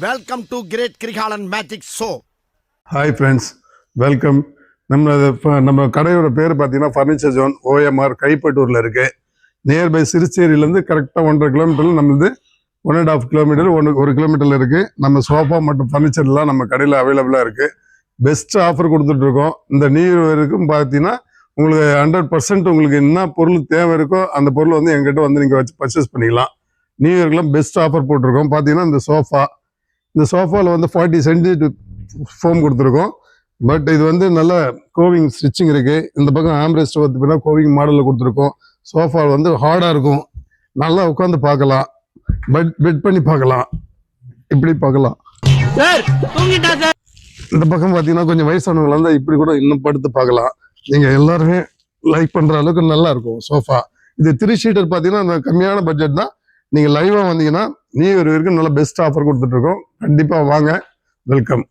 Welcome to great Kirikalan magic show. Hi friends, welcome. நம்ம கடையோட பேர் பார்த்தீங்கன்னா ஃபர்னிச்சர் ஜோன் OMR கைப்பட்டூரில் இருக்குது. நியர்பை சிறுச்சேரியிலேருந்து கரெக்டாக 1.5 கிலோமீட்டரில் நம்மளது 1.5 கிலோமீட்டர் 1 கிலோமீட்டரில் இருக்குது. நம்ம சோஃபா மற்றும் ஃபர்னிச்சர்லாம் நம்ம கடையில் அவைலபிளாக இருக்குது. பெஸ்ட் ஆஃபர் கொடுத்துட்ருக்கோம். இந்த நியூ இயருக்கும் பார்த்தீங்கன்னா உங்களுக்கு 100% உங்களுக்கு என்ன பொருள் தேவை இருக்கோ அந்த பொருள் வந்து எங்கிட்ட வந்து நீங்கள் வச்சு பர்ச்சேஸ் பண்ணிக்கலாம். நியூ இயர்க்குலாம் பெஸ்ட் ஆஃபர் போட்டிருக்கோம். பார்த்தீங்கன்னா இந்த சோஃபாவில் வந்து 40 சென்டிமீட்டர் ஃபோம் கொடுத்துருக்கோம். பட் இது வந்து நல்ல கோவிங் ஸ்டிச்சிங் இருக்குது. இந்த பக்கம் ஆம்ரெஸ்ட் பார்த்தீங்கன்னா கோவிங் மாடலில் கொடுத்துருக்கோம். சோஃபா வந்து ஹார்டாக இருக்கும், நல்லா உட்காந்து பார்க்கலாம், பெட் பண்ணி பார்க்கலாம், இப்படி பார்க்கலாம். இந்த பக்கம் பார்த்தீங்கன்னா கொஞ்சம் வயசானவங்க இருந்தால் இப்படி கூட இன்னும் படுத்து பார்க்கலாம். நீங்கள் எல்லாருமே லைக் பண்ணுற அளவுக்கு நல்லா இருக்கும் சோஃபா. இது 3 சீட்டர் பார்த்தீங்கன்னா கம்மியான பட்ஜெட் தான். நீங்கள் லைவாக வந்தீங்கன்னா நியூ இயர் வரைக்கும் நல்ல பெஸ்ட் ஆஃபர் கொடுத்துட்ருக்கோம். கண்டிப்பாக வாங்க, வெல்கம்.